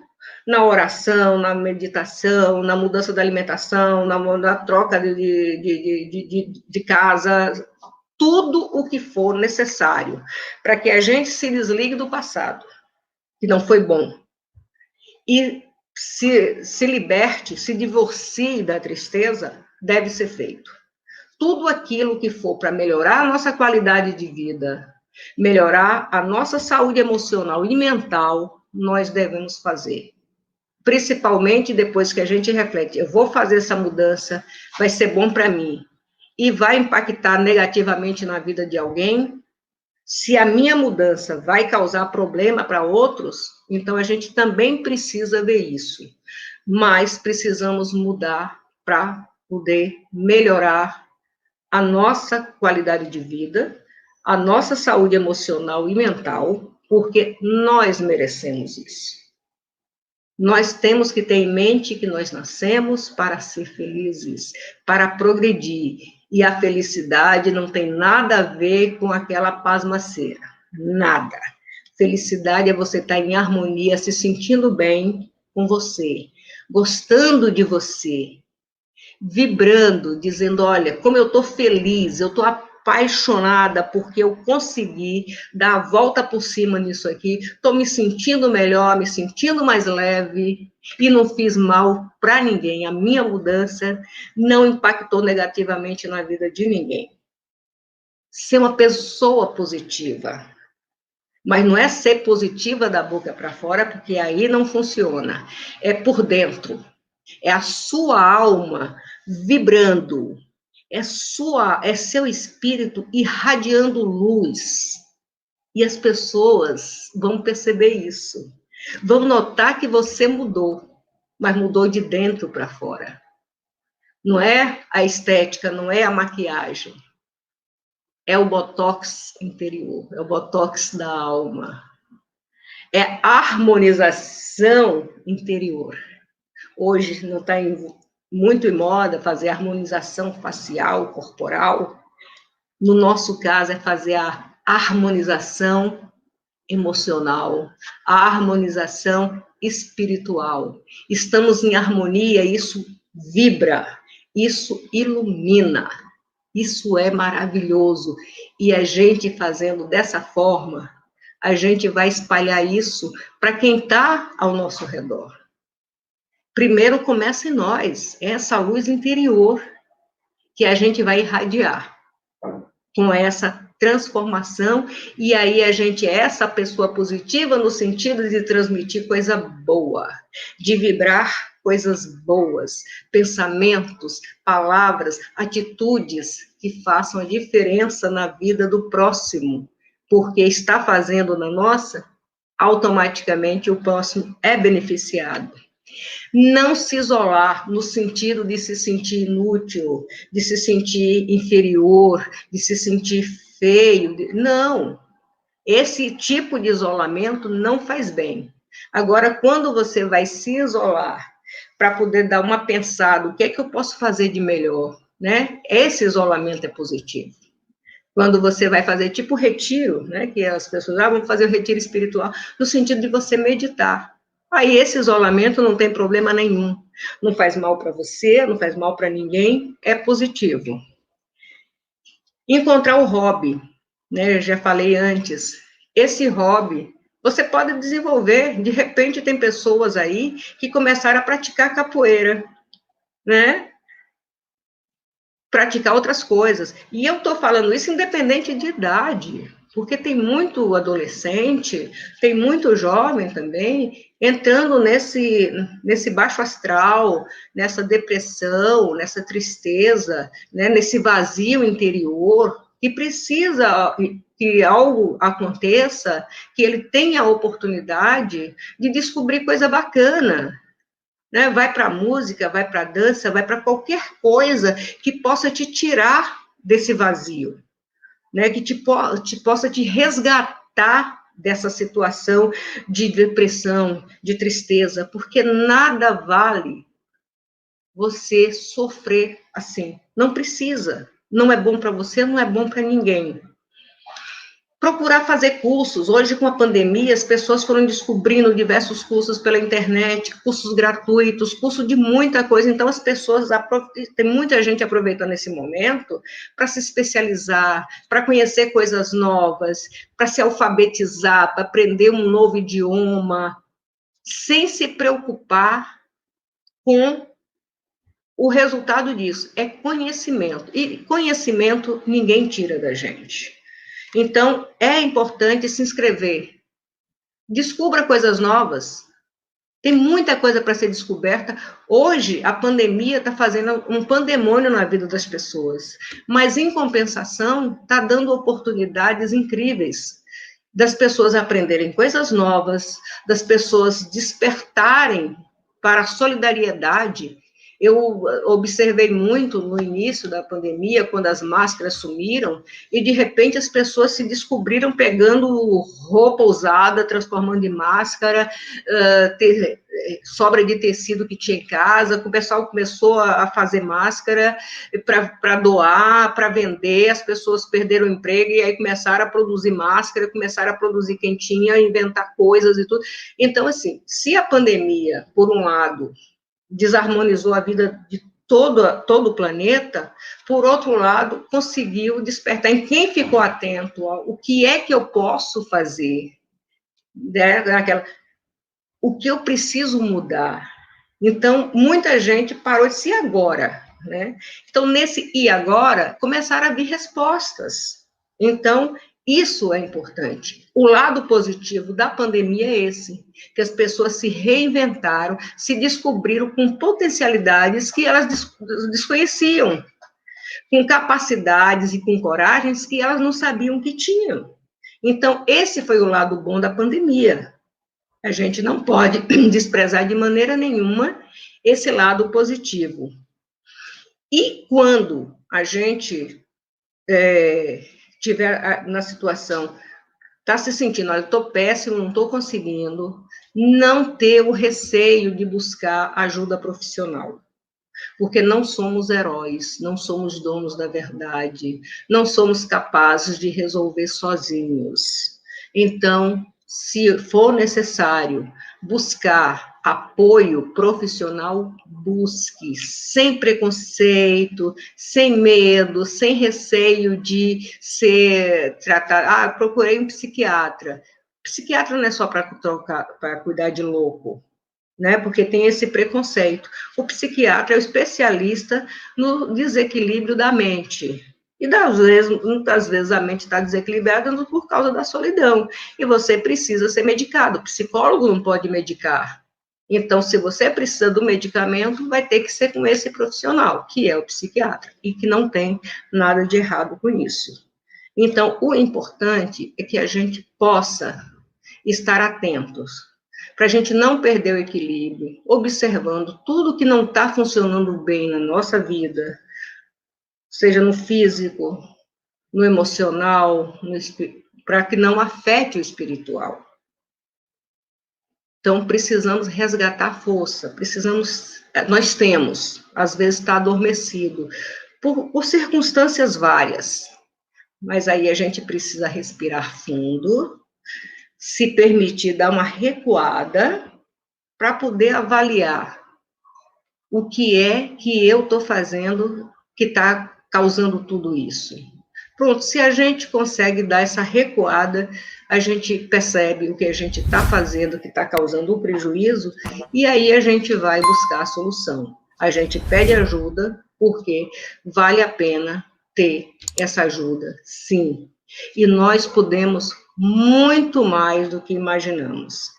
na oração, na meditação, na mudança da alimentação, na troca de casa, tudo o que for necessário, para que a gente se desligue do passado, que não foi bom, e se liberte, se divorcie da tristeza, deve ser feito. Tudo aquilo que for para melhorar a nossa qualidade de vida, melhorar a nossa saúde emocional e mental, nós devemos fazer. Principalmente depois que a gente reflete, eu vou fazer essa mudança, vai ser bom para mim, e vai impactar negativamente na vida de alguém, se a minha mudança vai causar problema para outros, então a gente também precisa ver isso. Mas precisamos mudar para poder melhorar a nossa qualidade de vida, a nossa saúde emocional e mental, porque nós merecemos isso. Nós temos que ter em mente que nós nascemos para ser felizes, para progredir. E a felicidade não tem nada a ver com aquela pasmaceira. Nada. Felicidade é você estar em harmonia, se sentindo bem com você, gostando de você, vibrando, dizendo, olha, como eu estou feliz, eu estou apaixonada porque eu consegui dar a volta por cima nisso aqui, estou me sentindo melhor, me sentindo mais leve, e não fiz mal para ninguém. A minha mudança não impactou negativamente na vida de ninguém. Ser uma pessoa positiva. Mas não é ser positiva da boca para fora, porque aí não funciona. É por dentro. É a sua alma vibrando. É seu espírito irradiando luz. E as pessoas vão perceber isso. Vão notar que você mudou, mas mudou de dentro para fora. Não é a estética, não é a maquiagem. É o botox interior, é o botox da alma. É a harmonização interior. Hoje não está muito em moda fazer harmonização facial, corporal. No nosso caso, é fazer a harmonização emocional, a harmonização espiritual. Estamos em harmonia, isso vibra, isso ilumina, isso é maravilhoso. E a gente fazendo dessa forma, a gente vai espalhar isso para quem está ao nosso redor. Primeiro começa em nós, é essa luz interior que a gente vai irradiar com essa transformação, e aí a gente é essa pessoa positiva no sentido de transmitir coisa boa, de vibrar coisas boas, pensamentos, palavras, atitudes que façam a diferença na vida do próximo, porque está fazendo na nossa, automaticamente o próximo é beneficiado. Não se isolar no sentido de se sentir inútil, de se sentir inferior, de se sentir feio. Não. Esse tipo de isolamento não faz bem. Agora, quando você vai se isolar para poder dar uma pensada, o que é que eu posso fazer de melhor, né? Esse isolamento é positivo. Quando você vai fazer tipo retiro, né? Que as pessoas vão fazer o retiro espiritual, no sentido de você meditar. Aí esse isolamento não tem problema nenhum. Não faz mal para você, não faz mal para ninguém, é positivo. Encontrar o hobby, né? Eu já falei antes. Esse hobby você pode desenvolver. De repente tem pessoas aí que começaram a praticar capoeira, né? Praticar outras coisas. E eu estou falando isso independente de idade, porque tem muito adolescente, tem muito jovem também, entrando nesse baixo astral, nessa depressão, nessa tristeza, né, nesse vazio interior, que precisa que algo aconteça, que ele tenha a oportunidade de descobrir coisa bacana, né? Vai para a música, vai para a dança, vai para qualquer coisa que possa te tirar desse vazio, né? Que possa te resgatar dessa situação de depressão, de tristeza, porque nada vale você sofrer assim. Não precisa. Não é bom para você, não é bom para ninguém. Procurar fazer cursos. Hoje, com a pandemia, as pessoas foram descobrindo diversos cursos pela internet, cursos gratuitos, curso de muita coisa. Então, as pessoas, tem muita gente aproveitando esse momento para se especializar, para conhecer coisas novas, para se alfabetizar, para aprender um novo idioma, sem se preocupar com o resultado disso. É conhecimento. E conhecimento ninguém tira da gente. Então, é importante se inscrever. Descubra coisas novas. Tem muita coisa para ser descoberta. Hoje, a pandemia está fazendo um pandemônio na vida das pessoas. Mas, em compensação, está dando oportunidades incríveis das pessoas aprenderem coisas novas, das pessoas despertarem para a solidariedade. Eu observei muito no início da pandemia, quando as máscaras sumiram, e de repente as pessoas se descobriram pegando roupa usada, transformando em máscara, sobra de tecido que tinha em casa, o pessoal começou a fazer máscara para doar, para vender, as pessoas perderam o emprego e aí começaram a produzir máscara, começaram a produzir quentinha, inventar coisas e tudo. Então, assim, se a pandemia, por um lado, desarmonizou a vida de todo o planeta, por outro lado, conseguiu despertar em quem ficou atento ao o que é que eu posso fazer, né? O que eu preciso mudar. Então, muita gente parou de se agora, né? Então, nesse e agora, começaram a vir respostas. Então, isso é importante. O lado positivo da pandemia é esse, que as pessoas se reinventaram, se descobriram com potencialidades que elas desconheciam, com capacidades e com coragens que elas não sabiam que tinham. Então, esse foi o lado bom da pandemia. A gente não pode desprezar de maneira nenhuma esse lado positivo. E quando a gente tiver na situação, está se sentindo, olha, estou péssimo, não estou conseguindo, não ter o receio de buscar ajuda profissional. Porque não somos heróis, não somos donos da verdade, não somos capazes de resolver sozinhos. Então, se for necessário buscar apoio profissional, busque, sem preconceito, sem medo, sem receio de ser tratado. Ah, procurei um psiquiatra. Psiquiatra não é só para cuidar de louco, né? Porque tem esse preconceito. O psiquiatra é o especialista no desequilíbrio da mente. E, muitas vezes, a mente está desequilibrada por causa da solidão. E você precisa ser medicado. O psicólogo não pode medicar. Então, se você precisa do medicamento, vai ter que ser com esse profissional, que é o psiquiatra, e que não tem nada de errado com isso. Então, o importante é que a gente possa estar atentos, para a gente não perder o equilíbrio, observando tudo que não está funcionando bem na nossa vida, seja no físico, no emocional, para que não afete o espiritual. Então, precisamos resgatar força, nós temos, às vezes está adormecido, por circunstâncias várias, mas aí a gente precisa respirar fundo, se permitir dar uma recuada, para poder avaliar o que é que eu estou fazendo que está causando tudo isso. Pronto, se a gente consegue dar essa recuada, a gente percebe o que a gente está fazendo que está causando um prejuízo, e aí a gente vai buscar a solução. A gente pede ajuda, porque vale a pena ter essa ajuda, sim. E nós podemos muito mais do que imaginamos.